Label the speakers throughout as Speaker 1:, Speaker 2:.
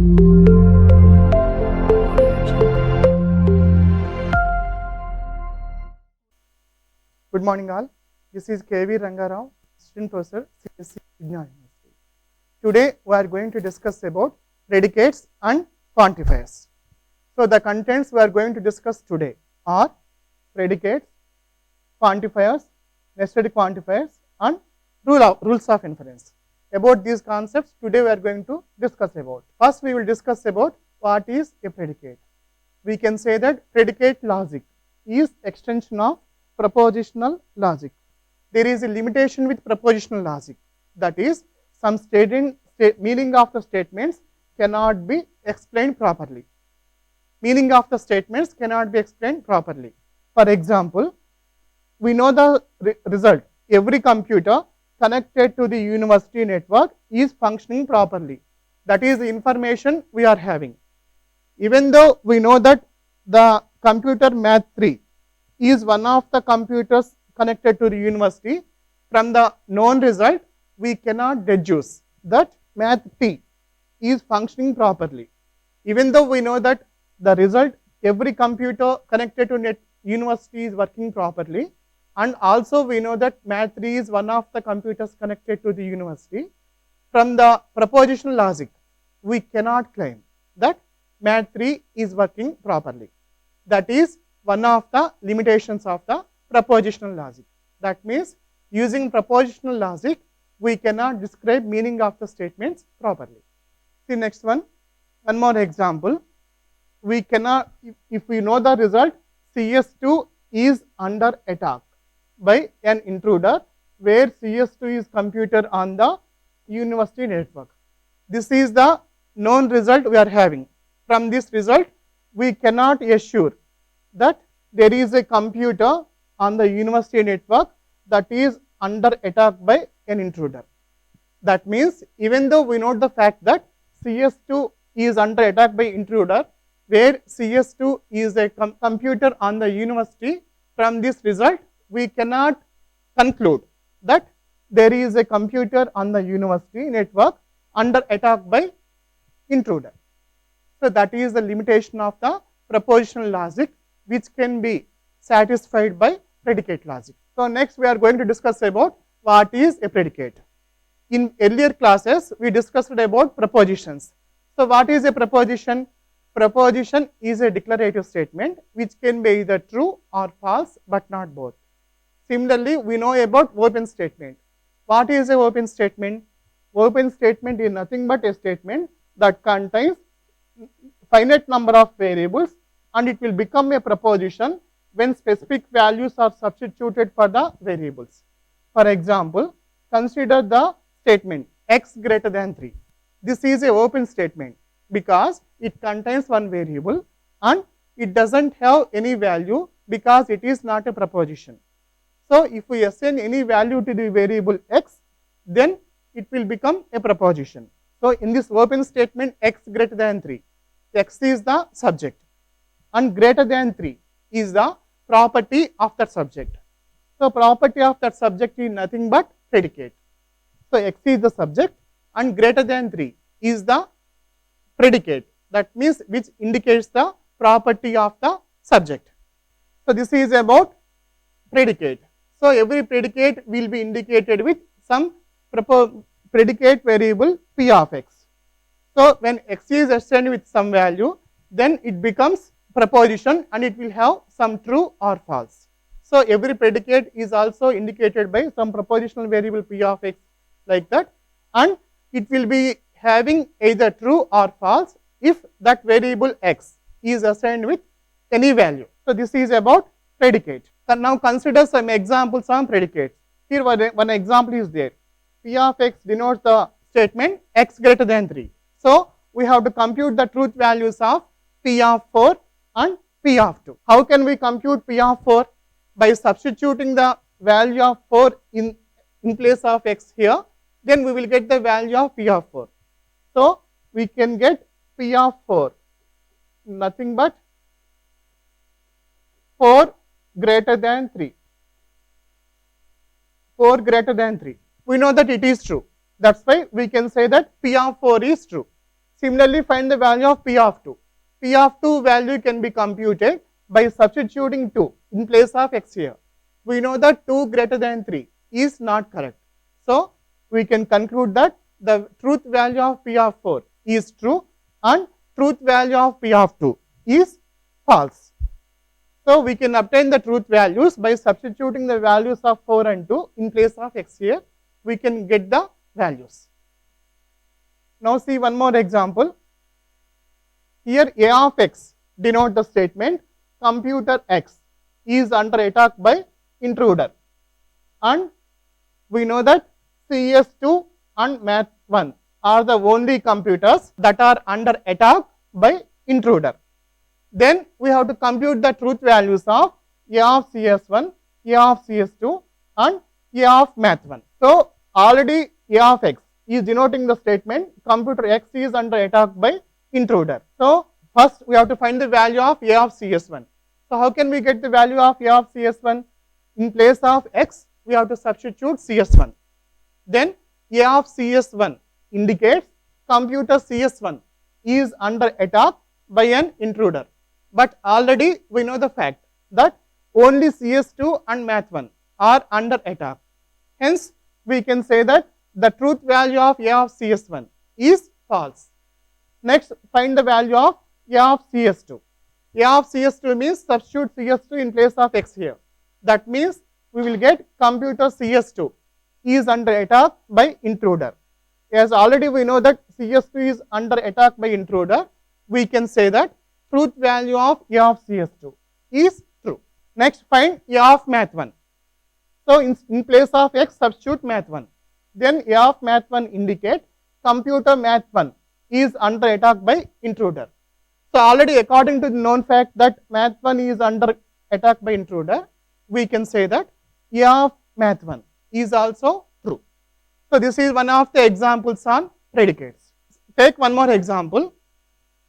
Speaker 1: Good morning all. This is K.V. Rangarao, Assistant Professor, CSC Vignan University. Today we are going to discuss about predicates and quantifiers. So the contents we are going to discuss today are predicates, quantifiers, nested quantifiers and rules of inference. About these concepts today we are going to discuss about. First we will discuss about what is a predicate. We can say that predicate logic is extension of propositional logic. There is a limitation with propositional logic, that is some meaning of the statements cannot be explained properly. Meaning of the statements cannot be explained properly. For example, we know the result. Every computer connected to the university network is functioning properly. That is the information we are having. Even though we know that the computer math 3 is one of the computers connected to the university, from the known result we cannot deduce that math T is functioning properly. Even though we know that the result every computer connected to university is working properly, and also we know that math 3 is one of the computers connected to the university, from the propositional logic we cannot claim that math 3 is working properly. That is one of the limitations of the propositional logic. That means using propositional logic we cannot describe meaning of the statements properly. See next one more example. We cannot, if we know the result CS2 is under attack by an intruder, where CS2 is computer on the university network. This is the known result we are having. From this result we cannot assure that there is a computer on the university network that is under attack by an intruder. That means even though we know the fact that CS2 is under attack by intruder, where CS2 is a computer on the university, from this result we cannot conclude that there is a computer on the university network under attack by intruder. So that is the limitation of the propositional logic, which can be satisfied by predicate logic. So next we are going to discuss about what is a predicate. In earlier classes we discussed about propositions. So what is a proposition? Proposition is a declarative statement which can be either true or false, but not both. Similarly, we know about open statement. What is a open statement? Open statement is nothing but a statement that contains finite number of variables, and it will become a proposition when specific values are substituted for the variables. For example, consider the statement x greater than 3. This is an open statement because it contains one variable and it does not have any value because it is not a proposition. So if we assign any value to the variable x, then it will become a proposition. So in this open statement x greater than 3, x is the subject and greater than 3 is the property of that subject. So property of that subject is nothing but predicate. So x is the subject and greater than 3 is the predicate, that means which indicates the property of the subject. So this is about predicate. So every predicate will be indicated with some predicate variable p of x. So when x is assigned with some value, then it becomes proposition and it will have some true or false. So every predicate is also indicated by some propositional variable p of x, like that, and it will be having either true or false if that variable x is assigned with any value. So this is about predicate. So now consider some examples on predicates. Here one example is there. P of x denotes the statement x greater than 3. So we have to compute the truth values of P of 4 and P of 2. How can we compute P of 4? By substituting the value of 4 in place of x here, then we will get the value of P of 4. So we can get P of 4 nothing but 4 greater than 3. 4 greater than 3. We know that it is true. That's why we can say that P of 4 is true. Similarly, find the value of P of 2. P of 2 value can be computed by substituting 2 in place of x here. We know that 2 greater than 3 is not correct. So, we can conclude that the truth value of P of 4 is true and truth value of P of 2 is false. So, we can obtain the truth values by substituting the values of 4 and 2 in place of x here. We can get the values. Now, see one more example. Here A of x denote the statement computer X is under attack by intruder, and we know that CS2 and Math 1 are the only computers that are under attack by intruder. Then we have to compute the truth values of A of CS1, A of CS2 and A of Math 1. So, already A of x is denoting the statement computer X is under attack by intruder. So, first we have to find the value of A of CS1. So, how can we get the value of A of CS1? In place of x, we have to substitute CS1. Then A of CS1 indicates computer CS1 is under attack by an intruder. But already we know the fact that only CS2 and Math 1 are under attack. Hence, we can say that the truth value of A of CS1 is false. Next, find the value of A of CS2. A of CS2 means substitute CS2 in place of x here. That means we will get computer CS2 is under attack by intruder. As already we know that CS2 is under attack by intruder, we can say that truth value of A of CS2 is true. Next, find A of Math 1. So, in place of x, substitute Math 1. Then A of Math 1 indicate computer Math 1 is under attack by intruder. So, already according to the known fact that Math 1 is under attack by intruder, we can say that A of Math 1 is also true. So, this is one of the examples on predicates. Take one more example.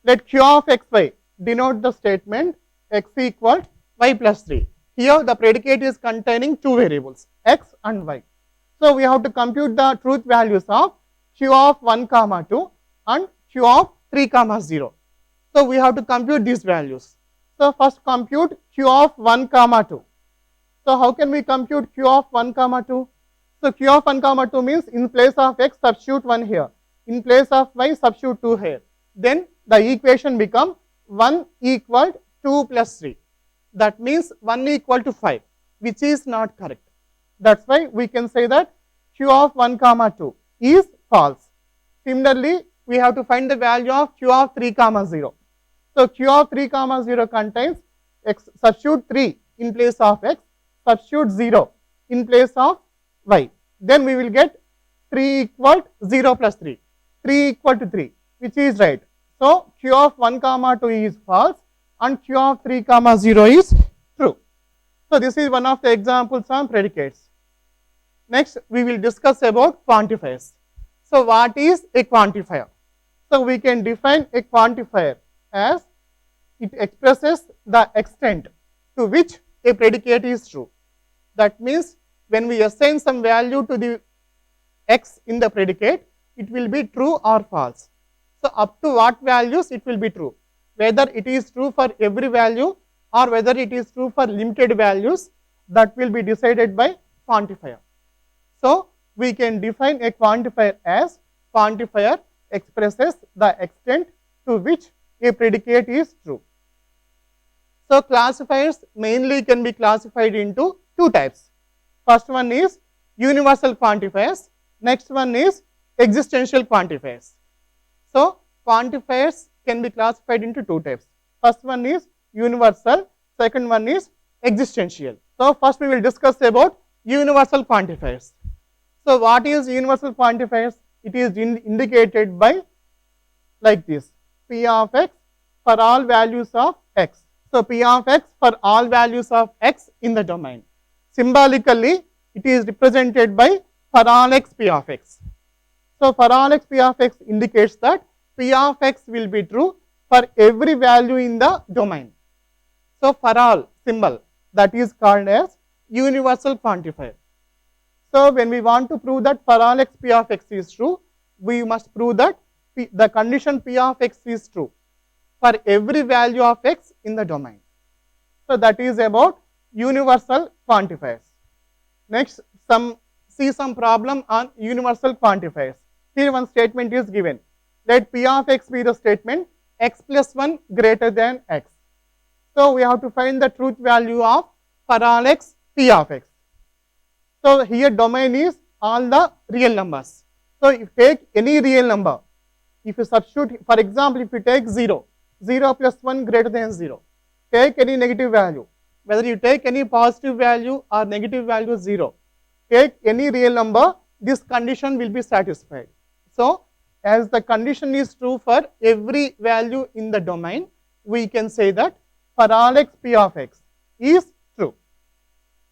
Speaker 1: Let Q of xy denote the statement x equal y plus 3. Here the predicate is containing two variables x and y. So, we have to compute the truth values of Q of 1 comma 2 and Q of 3 comma 0. So, we have to compute these values. So, first compute Q of 1 comma 2. So, how can we compute Q of 1 comma 2? So, Q of 1 comma 2 means in place of x substitute 1 here, in place of y substitute 2 here. Then the equation become 1 equal 2 plus 3. That means 1 equal to 5, which is not correct. That is why we can say that Q of 1 comma 2 is false. Similarly, we have to find the value of Q of 3 comma 0. So, Q of 3 comma 0 contains x, substitute 3 in place of x, substitute 0 in place of y. Then we will get 3 equal 0 plus 3, 3 equal to 3, which is right. So, Q of 1 comma 2 is false and Q of 3 comma 0 is true. So, this is one of the examples on predicates. Next, we will discuss about quantifiers. So, what is a quantifier? So, we can define a quantifier as it expresses the extent to which a predicate is true. That means, when we assign some value to the x in the predicate, it will be true or false. So, up to what values it will be true, whether it is true for every value or whether it is true for limited values, that will be decided by quantifier. So, we can define a quantifier as quantifier expresses the extent to which a predicate is true. So, classifiers mainly can be classified into two types. First one is universal quantifiers, next one is existential quantifiers. So, quantifiers can be classified into two types. First one is universal, second one is existential. So, first we will discuss about universal quantifiers. So, what is universal quantifiers? It is indicated by like this, P of x for all values of x. So, P of x for all values of x in the domain. Symbolically, it is represented by for all x P of x. So, for all x P of x indicates that P of x will be true for every value in the domain. So, for all symbol, that is called as universal quantifier. So, when we want to prove that for all x P of x is true, we must prove that the condition P of x is true for every value of x in the domain. So that is about universal quantifiers. Next, see some problem on universal quantifiers. Here one statement is given. Let P of x be the statement x plus 1 greater than x. So we have to find the truth value of for all x P of x. So here domain is all the real numbers. So if you take any real number, if you substitute, for example, if you take 0, 0 plus 1 greater than 0, take any negative value, whether you take any positive value or negative value 0, take any real number, this condition will be satisfied. So as the condition is true for every value in the domain, we can say that for all x P of x is true,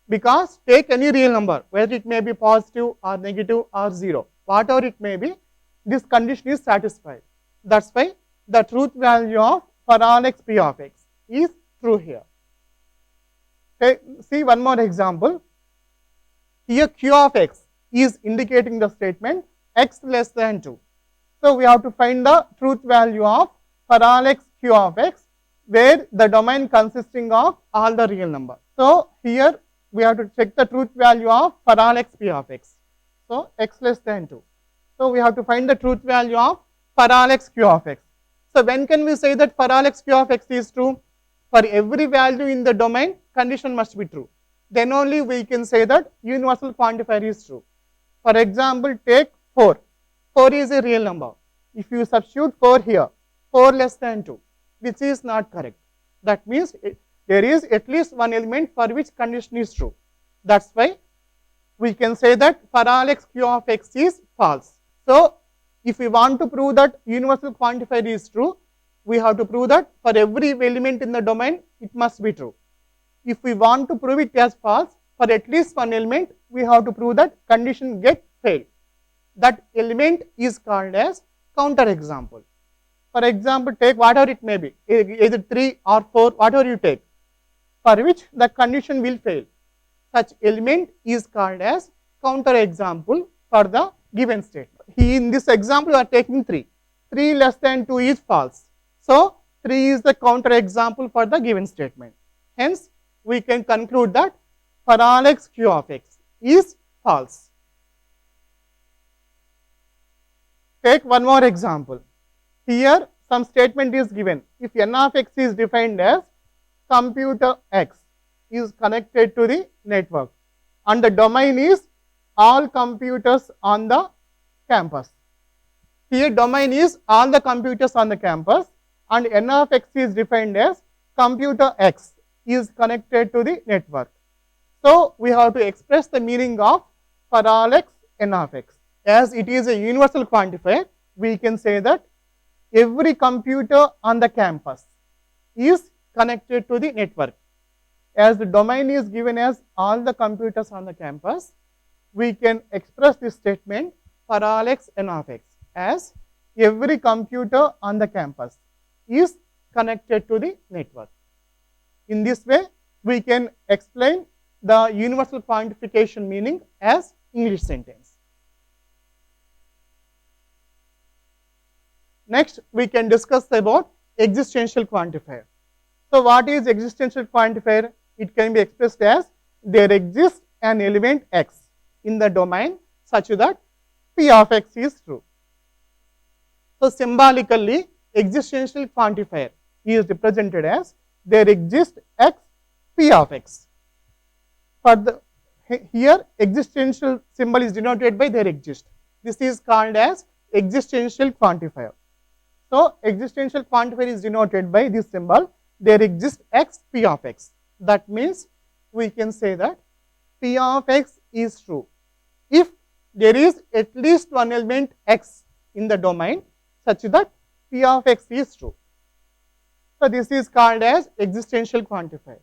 Speaker 1: because take any real number, whether it may be positive or negative or 0, whatever it may be, this condition is satisfied. That is why the truth value of for all x P of x is true here. See one more example. Here Q of x is indicating the statement x less than 2. So we have to find the truth value of for all x Q of x, where the domain consisting of all the real number. So here we have to check the truth value of for all x P of x. So x less than 2. So we have to find the truth value of for all x Q of x. So when can we say that for all x Q of x is true? For every value in the domain, condition must be true. Then only we can say that universal quantifier is true. For example, take 4. 4 is a real number. If you substitute 4 here, 4 less than 2, which is not correct. That means there is at least one element for which condition is true. That is why we can say that for all x Q of x is false. So if we want to prove that universal quantifier is true, we have to prove that for every element in the domain, it must be true. If we want to prove it as false, for at least one element, we have to prove that condition get failed. That element is called as counter example. For example, take whatever it may be, either 3 or 4, whatever you take, for which the condition will fail. Such element is called as counter example for the given statement. In this example, we are taking 3. 3 less than 2 is false. So 3 is the counter example for the given statement. Hence, we can conclude that for all x Q of x is false. Take one more example. Here some statement is given. If n of x is defined as computer x is connected to the network and the domain is all computers on the campus. Here domain is all the computers on the campus and n of x is defined as computer x is connected to the network. So we have to express the meaning of for all x n of x. As it is a universal quantifier, we can say that every computer on the campus is connected to the network. As the domain is given as all the computers on the campus, we can express this statement for all x n of x as every computer on the campus is connected to the network. In this way, we can explain the universal quantification meaning as English sentence. Next, we can discuss about existential quantifier. So what is existential quantifier? It can be expressed as there exists an element x in the domain such that P of x is true. So symbolically, existential quantifier is represented as there exists x P of x. For the here existential symbol is denoted by there exist. This is called as existential quantifier. So existential quantifier is denoted by this symbol there exists x P of x. That means we can say that P of x is true if there is at least one element x in the domain such that P of x is true. So this is called as existential quantifier.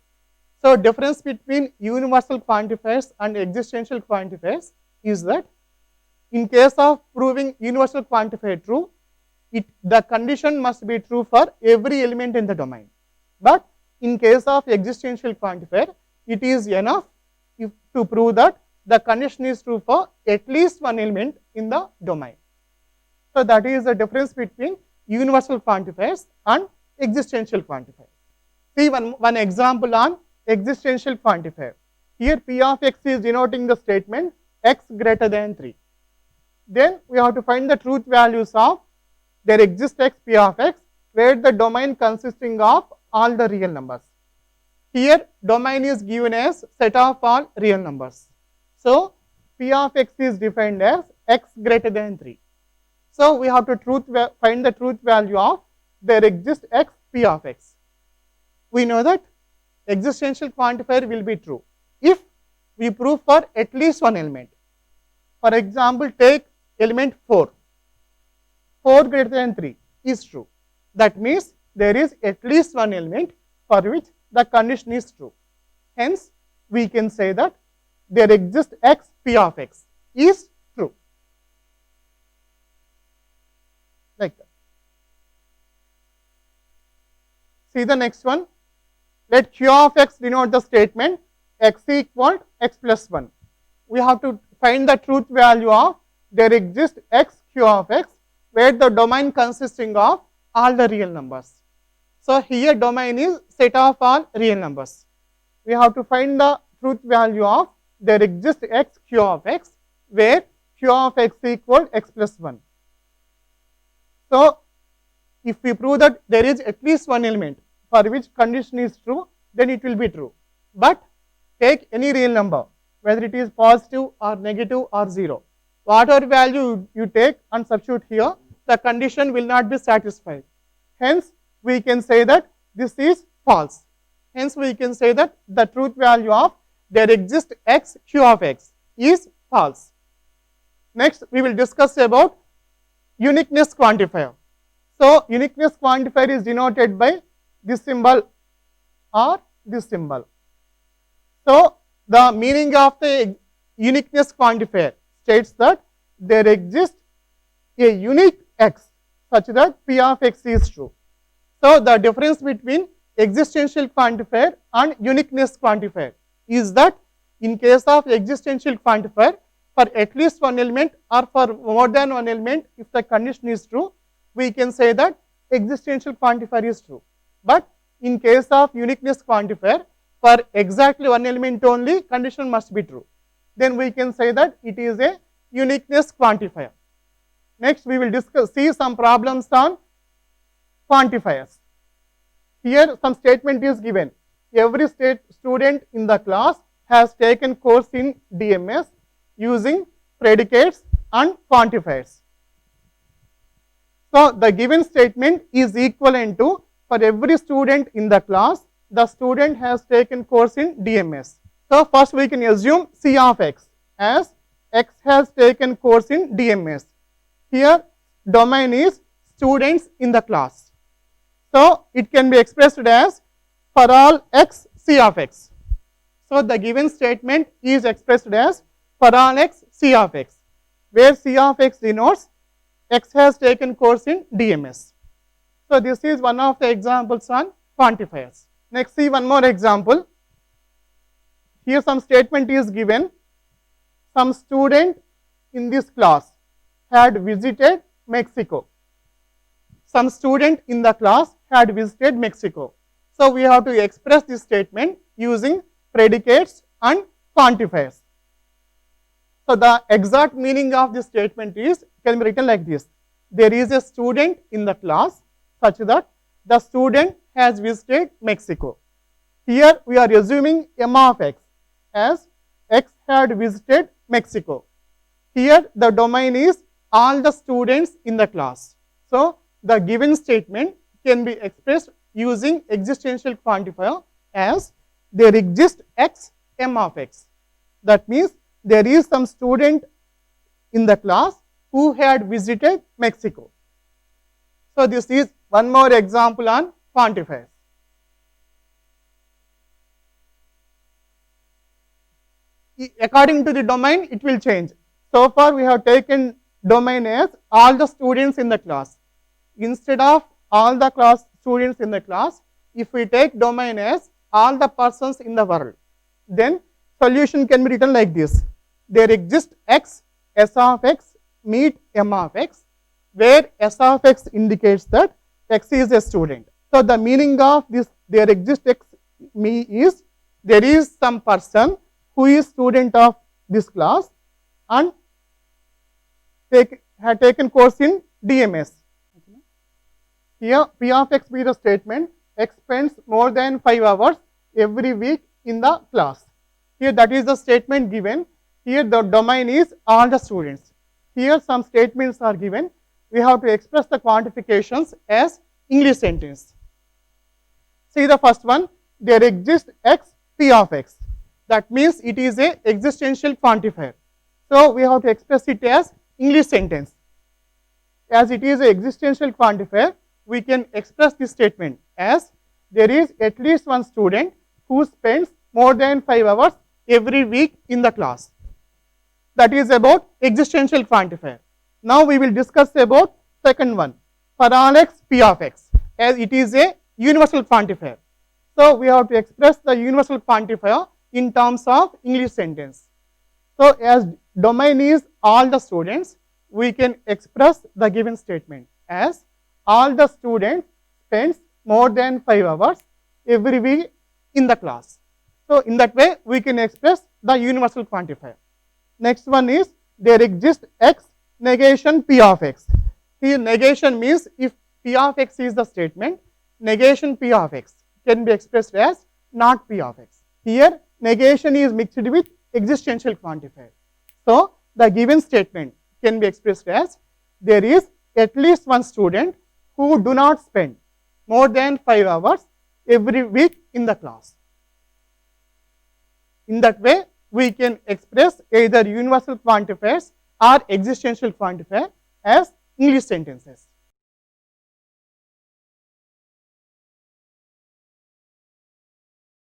Speaker 1: So difference between universal quantifiers and existential quantifiers is that in case of proving universal quantifier true, the condition must be true for every element in the domain. But in case of existential quantifier, it is enough to prove that the condition is true for at least one element in the domain. So that is the difference between universal quantifiers and existential quantifiers. See one example on existential quantifier. Here P of x is denoting the statement x greater than 3. Then we have to find the truth values of there exists x P of x where the domain consisting of all the real numbers. Here domain is given as set of all real numbers. So P of x is defined as x greater than 3. So we have to find the truth value of there exists x P of x. We know that existential quantifier will be true if we prove for at least one element. For example, take element 4. 4 greater than 3 is true. That means there is at least one element for which the condition is true. Hence, we can say that there exists x P of x is true. Like that. See the next one. Let Q of x denote the statement x equal x plus 1. We have to find the truth value of there exists x Q of x where the domain consisting of all the real numbers. So here domain is set of all real numbers. We have to find the truth value of there exists x Q of x where Q of x equal x plus 1. So if we prove that there is at least one element for which condition is true, then it will be true. But take any real number, whether it is positive or negative or 0. Whatever value you take and substitute here, the condition will not be satisfied. Hence, we can say that this is false. Hence, we can say that the truth value of there exists x Q of x is false. Next, we will discuss about uniqueness quantifier. So, uniqueness quantifier is denoted by this symbol or this symbol. So, the meaning of the uniqueness quantifier states that there exists a unique x such that P of x is true. So, the difference between existential quantifier and uniqueness quantifier is that in case of existential quantifier, for at least one element or for more than one element, if the condition is true, we can say that existential quantifier is true. But in case of uniqueness quantifier, for exactly one element only, condition must be true. Then we can say that it is a uniqueness quantifier. Next, we will see some problems on quantifiers. Here, some statement is given. Every student in the class has taken course in DMS using predicates and quantifiers. So, the given statement is equivalent to for every student in the class, the student has taken course in DMS. So, first we can assume C of x as x has taken course in DMS. Here, domain is students in the class. So, it can be expressed as for all x C of x. So, the given statement is expressed as for all x C of x, where C of x denotes x has taken course in DMS. So, this is one of the examples on quantifiers. Next, see one more example. Here some statement is given. Some student in this class had visited Mexico. Some student in the class had visited Mexico. So, we have to express this statement using predicates and quantifiers. So, the exact meaning of this statement can be written like this. There is a student in the class such that the student has visited Mexico. Here we are assuming m of x as x had visited Mexico. Here the domain is all the students in the class. So, the given statement can be expressed using existential quantifier as there exists x m of x. That means there is some student in the class who had visited Mexico. So, this is one more example on quantifiers. According to the domain, it will change. So far, we have taken domain as all the students in the class. Instead of all the class students in the class, if we take domain as all the persons in the world, then solution can be written like this. There exists x, s of x, meet m of x. where S of x indicates that x is a student. So the meaning of this there exists x me is there is some person who is student of this class and had taken course in DMS. Here P of x be the statement x spends more than 5 hours every week in the class. Here that is the statement given. Here the domain is all the students. Here some statements are given. We have to express the quantifications as English sentence. See the first one, there exists x P of x. That means it is a existential quantifier. So we have to express it as English sentence. As it is an existential quantifier, we can express this statement as there is at least one student who spends more than 5 hours every week in the class. That is about existential quantifier. Now we will discuss about second one, for all x P of x, as it is a universal quantifier. So we have to express the universal quantifier in terms of English sentence. So as domain is all the students, we can express the given statement as all the students spends more than 5 hours every week in the class. So in that way we can express the universal quantifier. Next one is there exists x negation P of x. Here negation means if P of x is the statement, negation P of x can be expressed as not P of x. Here negation is mixed with existential quantifier. So the given statement can be expressed as there is at least one student who do not spend more than 5 hours every week in the class. In that way, we can express either universal quantifiers or existential quantifier as English sentences.